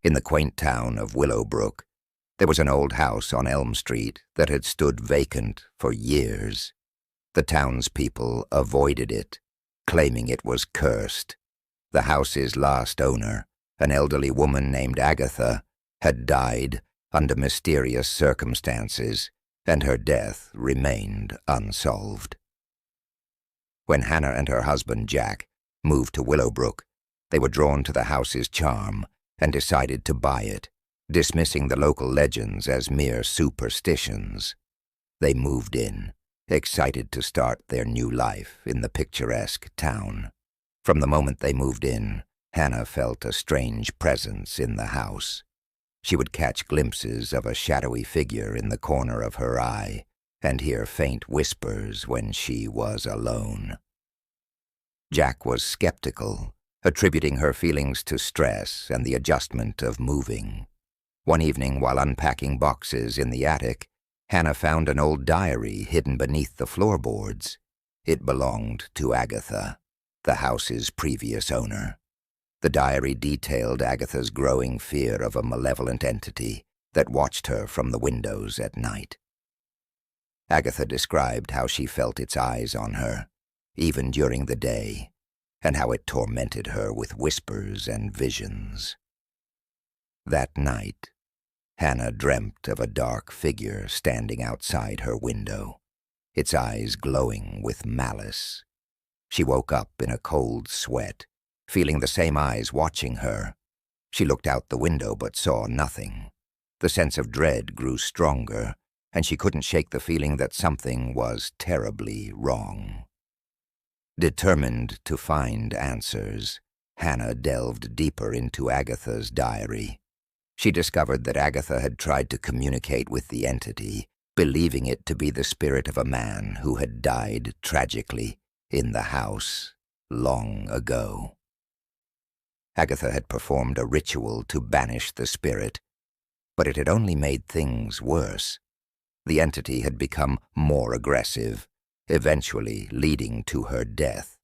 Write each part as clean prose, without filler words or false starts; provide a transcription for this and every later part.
In the quaint town of Willowbrook, there was an old house on Elm Street that had stood vacant for years. The townspeople avoided it, claiming it was cursed. The house's last owner, an elderly woman named Agatha, had died under mysterious circumstances, and her death remained unsolved. When Hannah and her husband, Jack, moved to Willowbrook, they were drawn to the house's charm and decided to buy it, dismissing the local legends as mere superstitions. They moved in, excited to start their new life in the picturesque town. From the moment they moved in, Hannah felt a strange presence in the house. She would catch glimpses of a shadowy figure in the corner of her eye and hear faint whispers when she was alone. Jack was skeptical, attributing her feelings to stress and the adjustment of moving. One evening, while unpacking boxes in the attic, Hannah found an old diary hidden beneath the floorboards. It belonged to Agatha, the house's previous owner. The diary detailed Agatha's growing fear of a malevolent entity that watched her from the windows at night. Agatha described how she felt its eyes on her, even during the day, and how it tormented her with whispers and visions. That night, Hannah dreamt of a dark figure standing outside her window, its eyes glowing with malice. She woke up in a cold sweat, feeling the same eyes watching her. She looked out the window but saw nothing. The sense of dread grew stronger, and she couldn't shake the feeling that something was terribly wrong. Determined to find answers, Hannah delved deeper into Agatha's diary. She discovered that Agatha had tried to communicate with the entity, believing it to be the spirit of a man who had died tragically in the house long ago. Agatha had performed a ritual to banish the spirit, but it had only made things worse. The entity had become more aggressive, eventually leading to her death.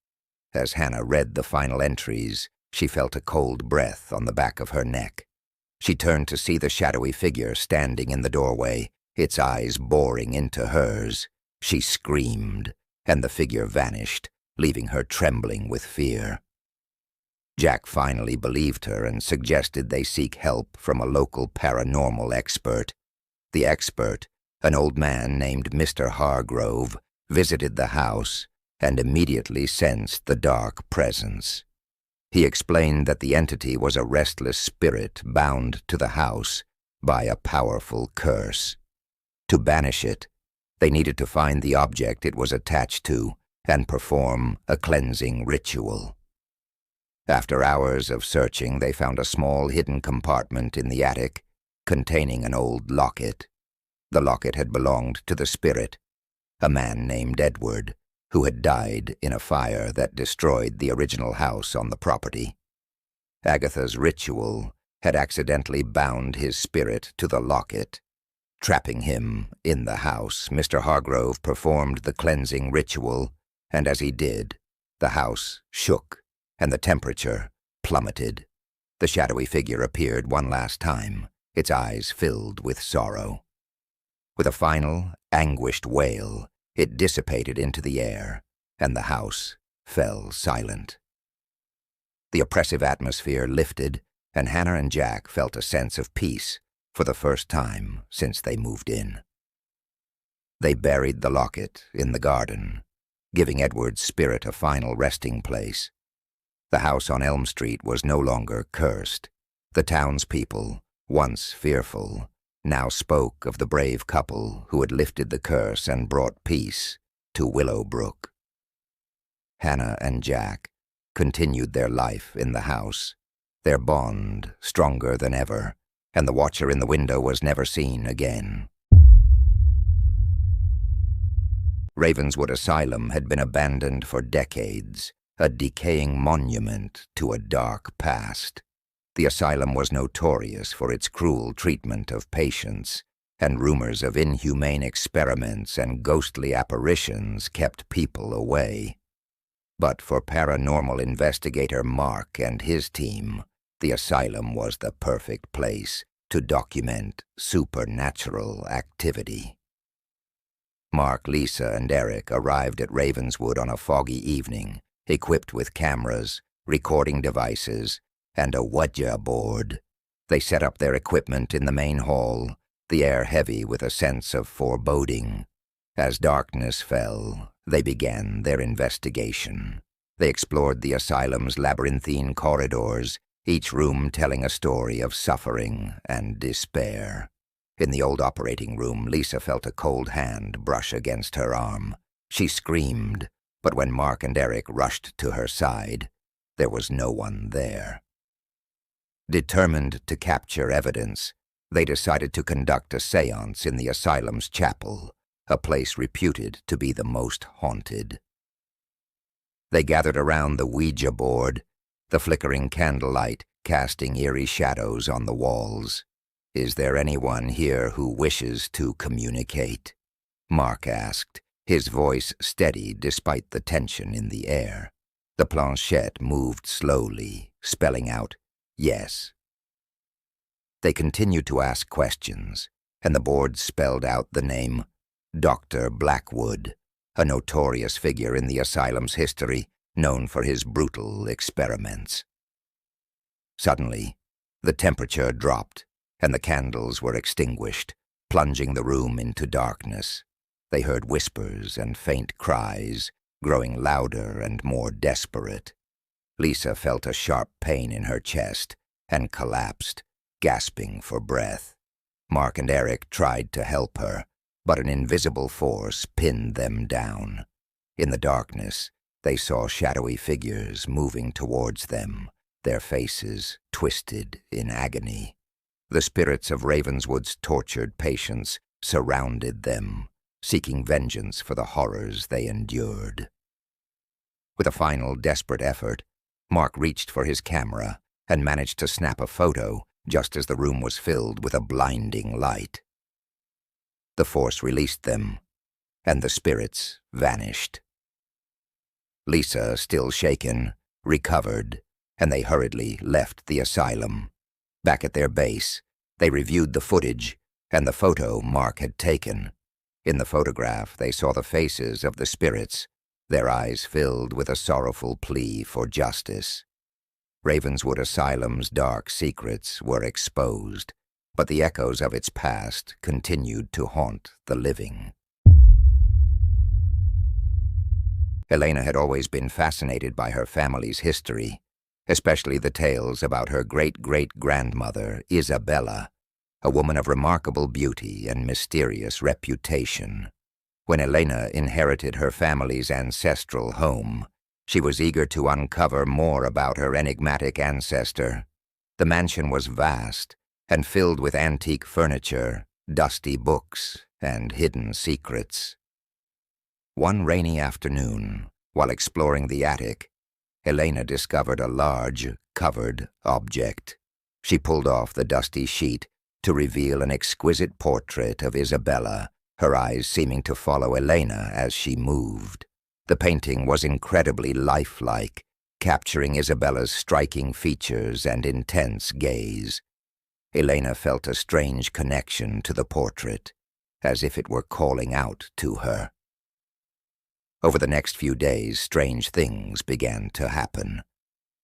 As Hannah read the final entries, she felt a cold breath on the back of her neck. She turned to see the shadowy figure standing in the doorway, its eyes boring into hers. She screamed, and the figure vanished, leaving her trembling with fear. Jack finally believed her and suggested they seek help from a local paranormal expert. The expert, an old man named Mr. Hargrove, visited the house and immediately sensed the dark presence. He explained that the entity was a restless spirit bound to the house by a powerful curse. To banish it, they needed to find the object it was attached to and perform a cleansing ritual. After hours of searching, they found a small hidden compartment in the attic containing an old locket. The locket had belonged to the spirit, a man named Edward, who had died in a fire that destroyed the original house on the property. Agatha's ritual had accidentally bound his spirit to the locket. Trapping him in the house, Mr. Hargrove performed the cleansing ritual, and as he did, the house shook and the temperature plummeted. The shadowy figure appeared one last time, its eyes filled with sorrow. With a final, anguished wail, it dissipated into the air, and the house fell silent. The oppressive atmosphere lifted, and Hannah and Jack felt a sense of peace for the first time since they moved in. They buried the locket in the garden, giving Edward's spirit a final resting place. The house on Elm Street was no longer cursed. The townspeople, once fearful, now spoke of the brave couple who had lifted the curse and brought peace to Willowbrook. Hannah and Jack continued their life in the house, their bond stronger than ever, and the watcher in the window was never seen again. Ravenswood Asylum had been abandoned for decades, a decaying monument to a dark past. The asylum was notorious for its cruel treatment of patients, and rumors of inhumane experiments and ghostly apparitions kept people away. But for paranormal investigator Mark and his team, The asylum was the perfect place to document supernatural activity. Mark, Lisa, and Eric arrived at Ravenswood on a foggy evening, equipped with cameras, recording devices, and a Ouija board. They set up their equipment in the main hall, the air heavy with a sense of foreboding. As darkness fell, they began their investigation. They explored the asylum's labyrinthine corridors, each room telling a story of suffering and despair. In the old operating room, Lisa felt a cold hand brush against her arm. She screamed, but when Mark and Eric rushed to her side, there was no one there. Determined to capture evidence, they decided to conduct a séance in the asylum's chapel, a place reputed to be the most haunted. They gathered around the Ouija board, the flickering candlelight casting eerie shadows on the walls. "Is there anyone here who wishes to communicate?" Mark asked, his voice steady despite the tension in the air. The planchette moved slowly, spelling out, "Yes." They continued to ask questions, and the board spelled out the name Dr. Blackwood, a notorious figure in the asylum's history, known for his brutal experiments. Suddenly, the temperature dropped, and the candles were extinguished, plunging the room into darkness. They heard whispers and faint cries, growing louder and more desperate. Lisa felt a sharp pain in her chest and collapsed, gasping for breath. Mark and Eric tried to help her, but an invisible force pinned them down. In the darkness, they saw shadowy figures moving towards them, their faces twisted in agony. The spirits of Ravenswood's tortured patients surrounded them, seeking vengeance for the horrors they endured. With a final desperate effort, Mark reached for his camera and managed to snap a photo just as the room was filled with a blinding light. The force released them, and the spirits vanished. Lisa, still shaken, recovered, and they hurriedly left the asylum. Back at their base, they reviewed the footage and the photo Mark had taken. In the photograph, they saw the faces of the spirits, their eyes filled with a sorrowful plea for justice. Ravenswood Asylum's dark secrets were exposed, but the echoes of its past continued to haunt the living. Elena had always been fascinated by her family's history, especially the tales about her great-great-grandmother, Isabella, a woman of remarkable beauty and mysterious reputation. When Elena inherited her family's ancestral home, she was eager to uncover more about her enigmatic ancestor. The mansion was vast and filled with antique furniture, dusty books, and hidden secrets. One rainy afternoon, while exploring the attic, Elena discovered a large, covered object. She pulled off the dusty sheet to reveal an exquisite portrait of Isabella, her eyes seeming to follow Elena as she moved. The painting was incredibly lifelike, capturing Isabella's striking features and intense gaze. Elena felt a strange connection to the portrait, as if it were calling out to her. Over the next few days, strange things began to happen.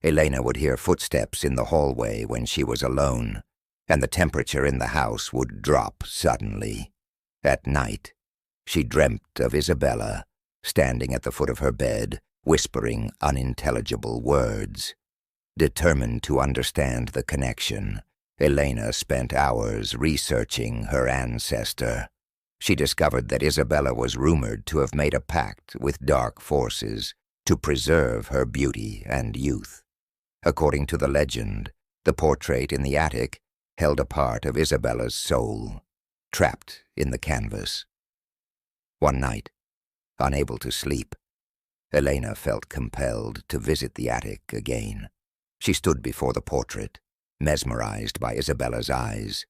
Elena would hear footsteps in the hallway when she was alone, and the temperature in the house would drop suddenly. At night, she dreamt of Isabella, standing at the foot of her bed, whispering unintelligible words. Determined to understand the connection, Elena spent hours researching her ancestor. She discovered that Isabella was rumored to have made a pact with dark forces to preserve her beauty and youth. According to the legend, the portrait in the attic held a part of Isabella's soul, trapped in the canvas. One night, unable to sleep, Elena felt compelled to visit the attic again. She stood before the portrait, mesmerized by Isabella's eyes.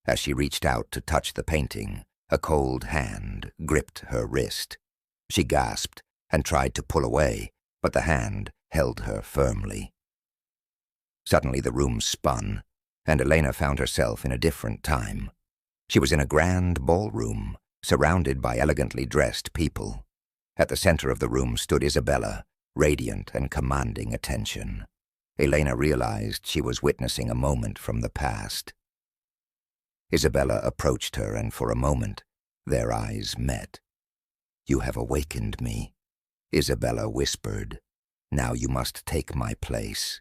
As she reached out to touch the painting, a cold hand gripped her wrist. She gasped and tried to pull away, but the hand held her firmly. Suddenly the room spun, and Elena found herself in a different time. She was in a grand ballroom, surrounded by elegantly dressed people. At the center of the room stood Isabella, radiant and commanding attention. Elena realized she was witnessing a moment from the past. Isabella approached her, and for a moment, their eyes met. "You have awakened me," Isabella whispered. "Now you must take my place."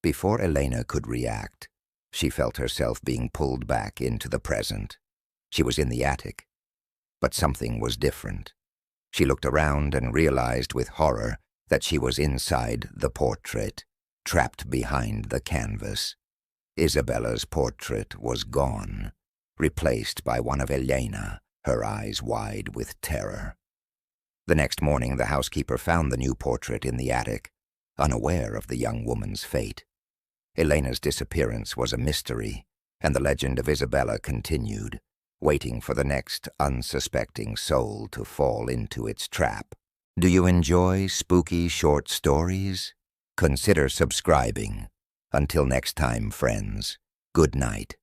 Before Elena could react, she felt herself being pulled back into the present. She was in the attic, but something was different. She looked around and realized with horror that she was inside the portrait, trapped behind the canvas. Isabella's portrait was gone, replaced by one of Elena, her eyes wide with terror. The next morning, the housekeeper found the new portrait in the attic, unaware of the young woman's fate. Elena's disappearance was a mystery, and the legend of Isabella continued, waiting for the next unsuspecting soul to fall into its trap. Do you enjoy spooky short stories? Consider subscribing. Until next time, friends, good night.